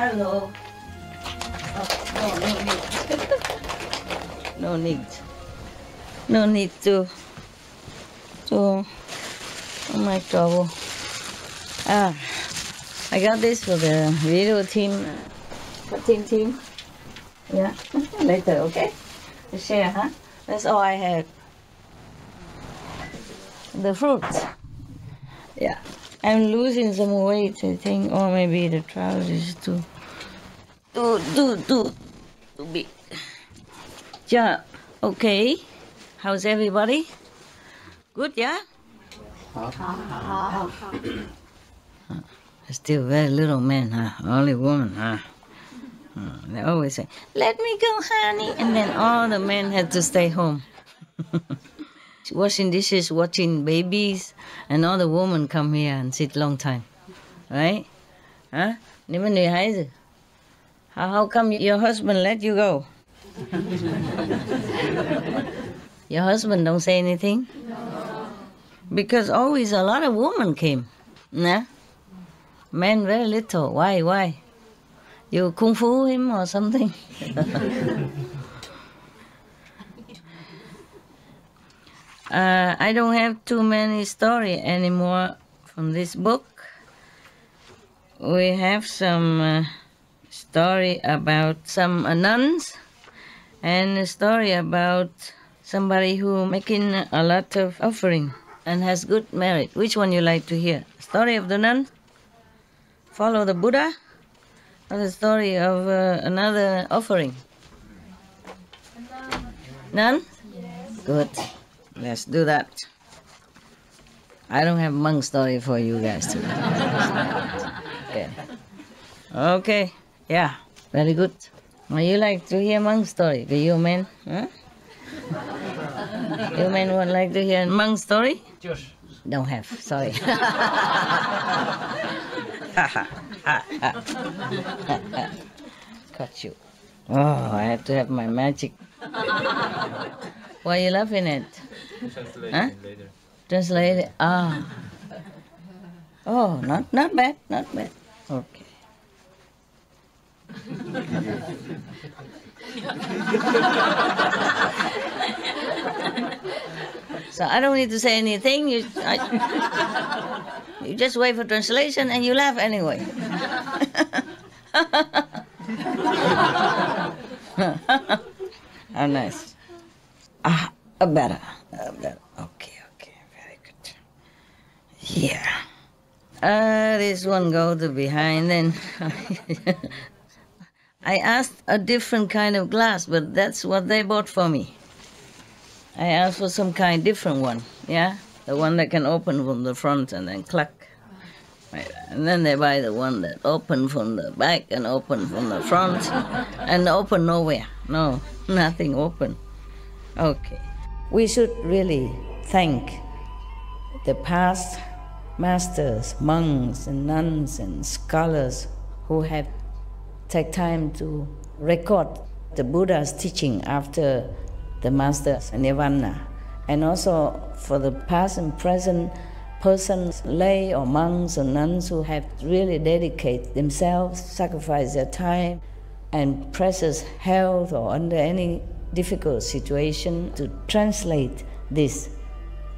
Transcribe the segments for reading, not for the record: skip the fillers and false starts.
Hello. Oh, no need. No need to my trouble. I got this for the video team, cutting team. Yeah, later, okay? Share, huh? That's all I have. The fruits. Yeah, I'm losing some weight, I think, or maybe the trousers too big. Yeah, okay. How's everybody? Good, yeah? Still very little men, huh? Only woman, huh? They always say, "Let me go, honey," and then all the men had to stay home. Washing dishes, watching babies, and all the women come here and sit long time, right? Huh? How come your husband let you go? Your husband don't say anything? Because always a lot of women came. Nah? Men very little. Why? You kung fu him or something? I don't have too many stories anymore from this book. We have some story about some nuns and a story about somebody who making a lot of offering and has good merit. Which one you like to hear? Story of the nun? Follow the Buddha? Or the story of another offering? Nun? Yes. Good. Let's do that. I don't have monk story for you guys today. Okay. Yeah. Very good. Well, you like to hear monk story? Do you men? Huh? You men would like to hear monk story? Don't have. Sorry. Got you. Oh, I have to have my magic. Why are you laughing at? Translate later. Translate it. Oh, not bad. Okay. So I don't need to say anything. You just wait for translation and you laugh anyway. How nice. Better. Okay, very good. Yeah. This one go to behind then. I asked a different kind of glass, but that's what they bought for me. I asked for some kind different one, yeah? The one that can open from the front and then clack. Right. And then they buy the one that open from the back and open from the front and open nowhere. No, nothing open. Okay. We should really thank the past masters, monks and nuns and scholars who have taken time to record the Buddha's teaching after the master's nirvana, and also for the past and present persons, lay or monks or nuns who have really dedicated themselves, sacrificed their time and precious health or under any difficult situation to translate this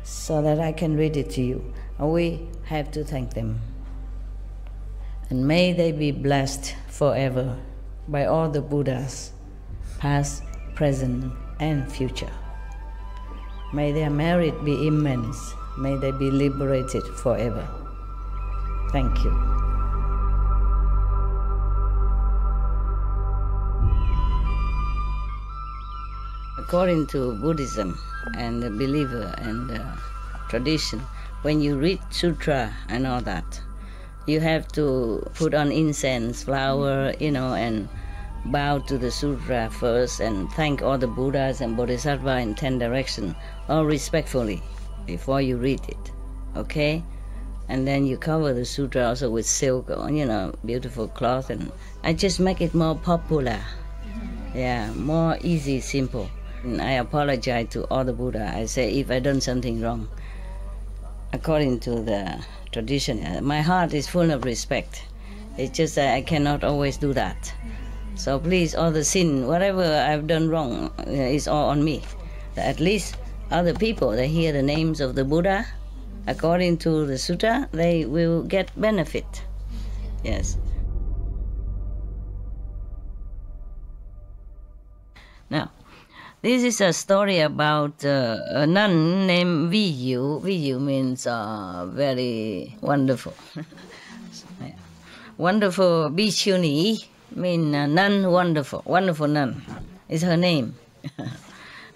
so that I can read it to you. We have to thank them. And may they be blessed forever by all the Buddhas, past, present, and future. May their merit be immense. May they be liberated forever. Thank you. According to Buddhism and the believer and the tradition, when you read sutra and all that, you have to put on incense, flower, and bow to the sutra first and thank all the Buddhas and Bodhisattvas in 10 directions, all respectfully, before you read it, okay? And then you cover the sutra also with silk or, beautiful cloth, and I just make it more popular. Yeah, more easy, simple. And I apologize to all the Buddha. I say if I done something wrong, according to the tradition, my heart is full of respect. It's just that I cannot always do that. So please, all the sin, whatever I've done wrong, is all on me. At least other people, they hear the names of the Buddha, according to the sutta, they will get benefit. Yes. Now, this is a story about a nun named Viyu. Viyu means very wonderful. Yeah. Wonderful Bhikshuni mean nun wonderful. Wonderful nun is her name.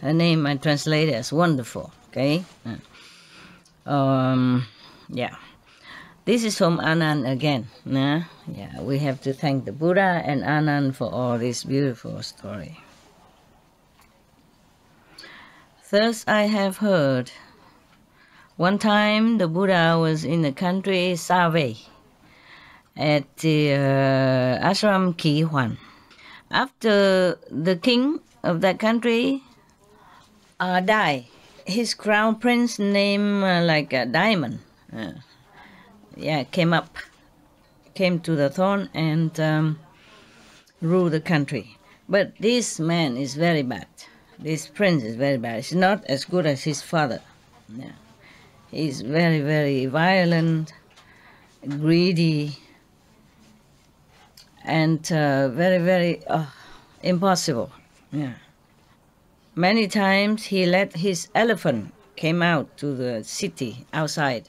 Her name I translate as wonderful. Okay. Yeah. This is from Anand again. Yeah. We have to thank the Buddha and Anand for all this beautiful story. Thus I have heard. One time the Buddha was in the country Save at the ashram Ki Huan. After the king of that country died, his crown prince named like a diamond, came to the throne and ruled the country. But this man is very bad. This prince is very bad. He's not as good as his father. Yeah. He's very, very violent, greedy, and very, very impossible. Yeah. Many times he let his elephant came out to the city outside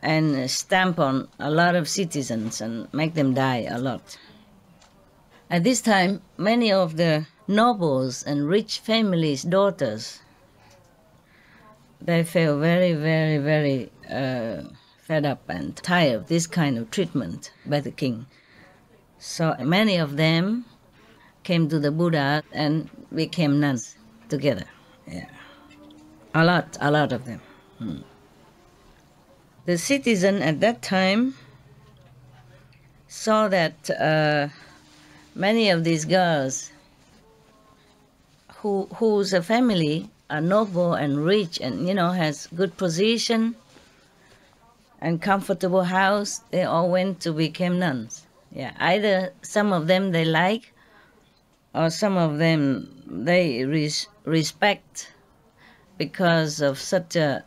and stamp on a lot of citizens and make them die a lot. At this time, many of the nobles and rich families' daughters, they felt very, very, very fed up and tired of this kind of treatment by the king. So many of them came to the Buddha and became nuns together. Yeah, a lot of them. The citizen at that time saw that many of these girls whose family are noble and rich and has good position and comfortable house, they all went to become nuns. Yeah, either some of them they like, or some of them they respect because of such a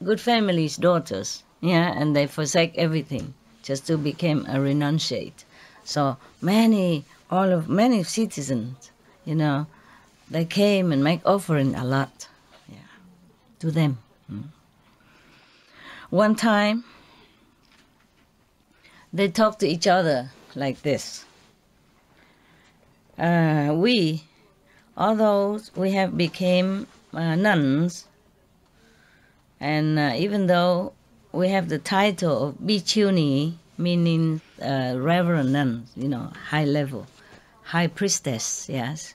good family's daughters. Yeah, and they forsake everything just to become a renunciate. So many citizens, they came and make offering a lot, to them. One time, they talked to each other like this. Although we have become nuns, and even though we have the title of Bhikshuni, meaning reverend nuns, high level, high priestess, yes.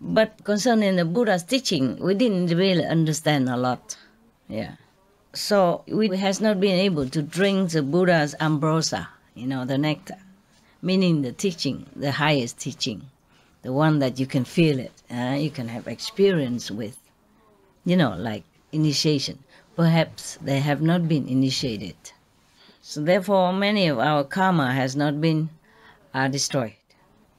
But concerning the Buddha's teaching, we didn't really understand a lot. Yeah. So we has not been able to drink the Buddha's ambrosia, the nectar, meaning the teaching, the highest teaching, the one that you can feel it, you can have experience with, like initiation. Perhaps they have not been initiated. So therefore, many of our karma has not been destroyed.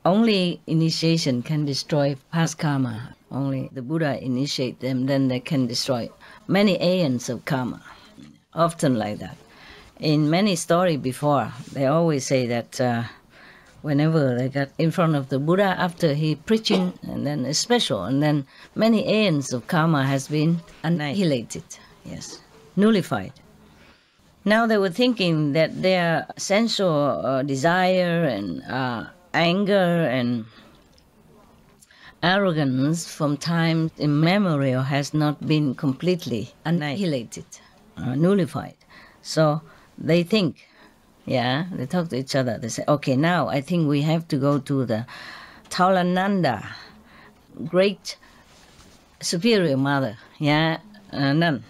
Only initiation can destroy past karma. Only the Buddha initiate them, then they can destroy many aeons of karma. Often like that. In many stories before, they always say that whenever they got in front of the Buddha after he preaching, and then it's special, and then many aeons of karma has been annihilated, yes, nullified. Now they were thinking that their sensual desire and anger and arrogance from time immemorial has not been completely annihilated, nullified. So they think, they talk to each other. They say, okay, now I think we have to go to the Taulananda, great superior mother, nun,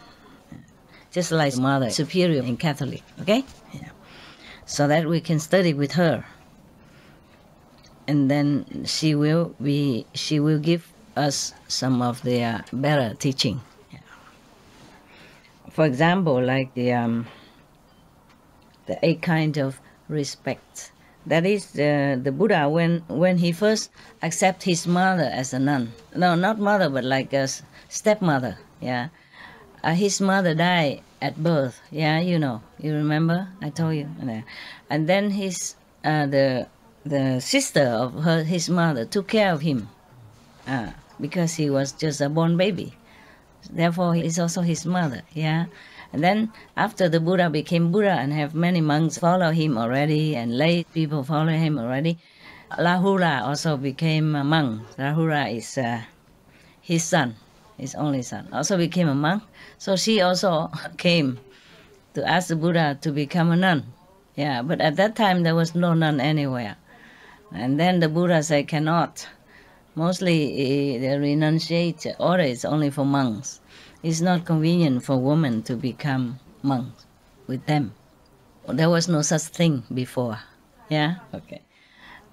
just like mother superior in Catholic, okay? Yeah. So that we can study with her. And then she will give us some of the better teaching. Yeah. For example, like the 8 kinds of respect. That is the Buddha when he first accept his mother as a nun. No, not mother, but like a stepmother. Yeah, his mother died at birth. Yeah, you remember? I told you. And then the sister of his mother took care of him because he was just a born baby. Therefore, he is also his mother. Yeah. And then after the Buddha became Buddha and have many monks follow him already and lay people follow him already, Lahura also became a monk. Lahura is his son, his only son, also became a monk. So she also came to ask the Buddha to become a nun. Yeah, but at that time there was no nun anywhere. And then the Buddha said, cannot. Mostly the renunciate order is only for monks. It's not convenient for women to become monks with them. There was no such thing before. Yeah? Okay.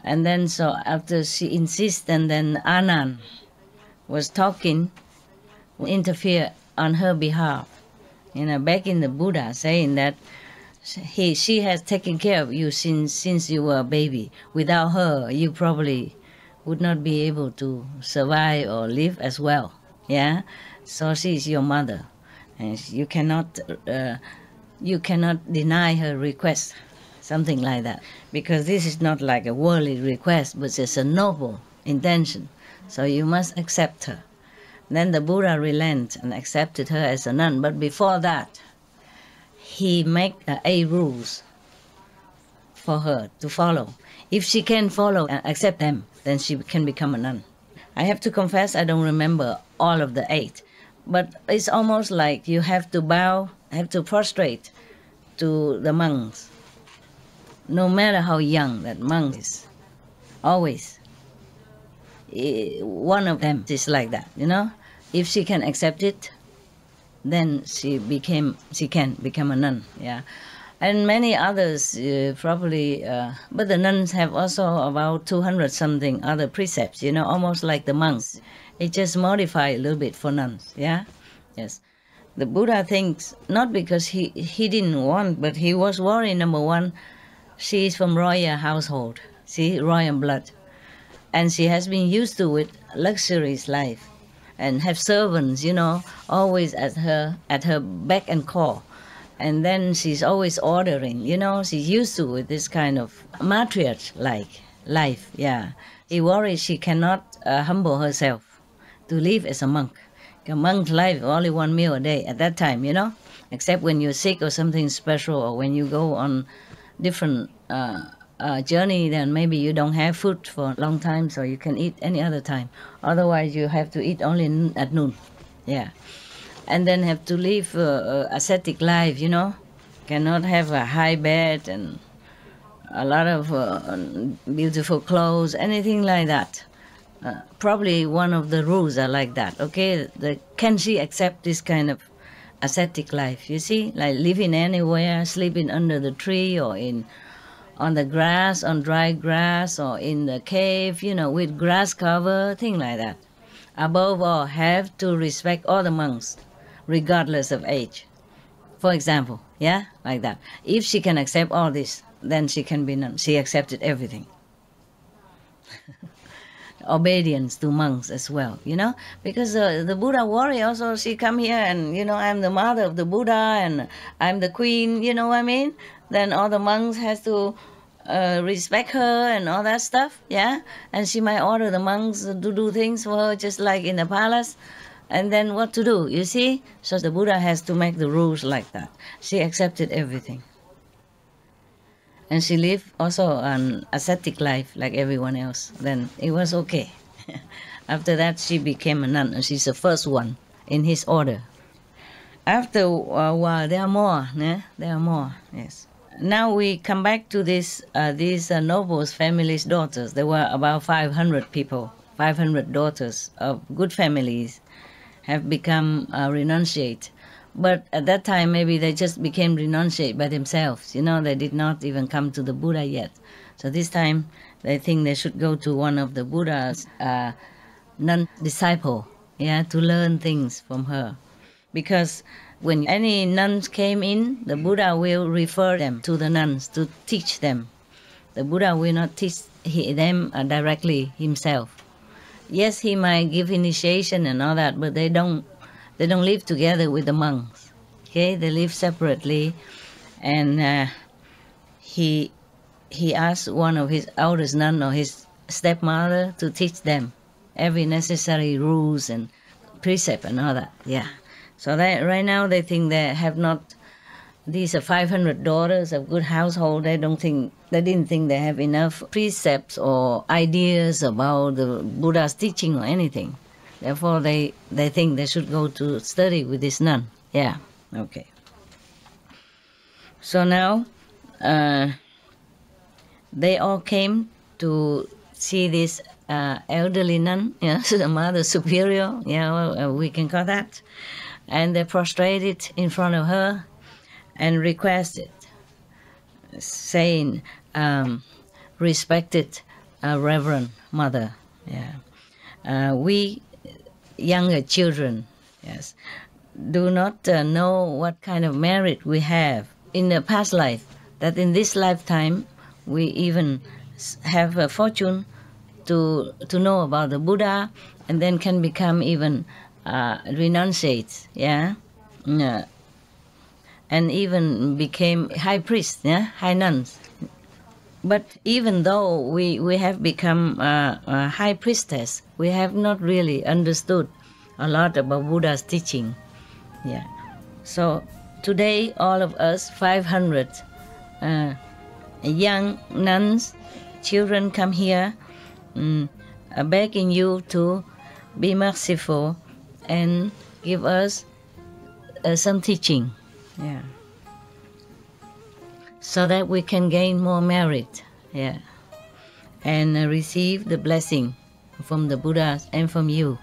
And then so after she insists, and then Anand was talking, interfere on her behalf. Back in the Buddha saying that she has taken care of you since you were a baby. Without her, you probably would not be able to survive or live as well. Yeah, so she is your mother, and you cannot deny her request, something like that, because this is not like a worldly request, but it's a noble intention. So you must accept her. Then the Buddha relented and accepted her as a nun. But before that, he made 8 rules for her to follow. If she can follow and accept them, then she can become a nun. I have to confess, I don't remember all of the 8. But it's almost like you have to bow, have to prostrate to the monks. No matter how young that monk is, always. One of them is like that, If she can accept it, then she can become a nun, yeah. And many others probably, but the nuns have also about 200 something other precepts, almost like the monks. It just modified a little bit for nuns, yeah? Yes. The Buddha thinks, not because he didn't want, but he was worried, number one, she is from royal household, royal blood. And she has been used to with luxurious life and have servants, always at her beck and call. And then she's always ordering, she's used to with this kind of matriarch-like life, yeah. He worries she cannot humble herself to live as a monk. A monk's life, only 1 meal a day at that time, except when you're sick or something special, or when you go on different journey, then maybe you don't have food for a long time, so you can eat any other time. Otherwise, you have to eat only at noon, yeah. And then have to live ascetic life, Cannot have a high bed and a lot of beautiful clothes, anything like that. Probably one of the rules are like that, okay? Can she accept this kind of ascetic life, you see? Like living anywhere, sleeping under the tree or on the grass, on dry grass, or in the cave, with grass cover, thing like that. Above all, have to respect all the monks, regardless of age. For example, yeah, like that. If she can accept all this, then she can be nun. She accepted everything. Obedience to monks as well, because the Buddha warrior also, she come here and, I'm the mother of the Buddha and I'm the queen, you know what I mean? Then all the monks has to respect her and all that stuff, yeah? And she might order the monks to do things for her just like in the palace. And then what to do, you see? So the Buddha has to make the rules like that. She accepted everything. And she lived also an ascetic life like everyone else. Then it was okay. After that, she became a nun, and she's the first one in his order. After a while, there are more, né? There are more, yes. Now we come back to these nobles' families' daughters. There were about 500 people, 500 daughters of good families have become renunciate. But at that time, maybe they just became renunciate by themselves. They did not even come to the Buddha yet. So this time, they think they should go to one of the Buddha's nun disciple, yeah, to learn things from her. Because when any nuns came in, the Buddha will refer them to the nuns to teach them. The Buddha will not teach them directly himself. Yes, he might give initiation and all that, but they don't live together with the monks. Okay, they live separately, and he asked one of his eldest nun or his stepmother to teach them every necessary rules and precept and all that. Yeah. So that right now they think they have not. These are 500 daughters of good household. They didn't think they have enough precepts or ideas about the Buddha's teaching or anything. Therefore, they think they should go to study with this nun. Yeah. Okay. So now, they all came to see this elderly nun, the Mother Superior, we can call that. And they prostrated in front of her and requested, saying, respected Reverend Mother, we younger children, yes, do not know what kind of merit we have in the past life, that in this lifetime we even have a fortune to know about the Buddha, and then can become even renunciates, and even became high priests, high nuns. But even though we have become a high priestess, we have not really understood a lot about Buddha's teaching. Yeah. So today, all of us, 500 young nuns, children come here, begging you to be merciful and give us some teaching. Yeah. So that we can gain more merit, and receive the blessing from the Buddha and from you.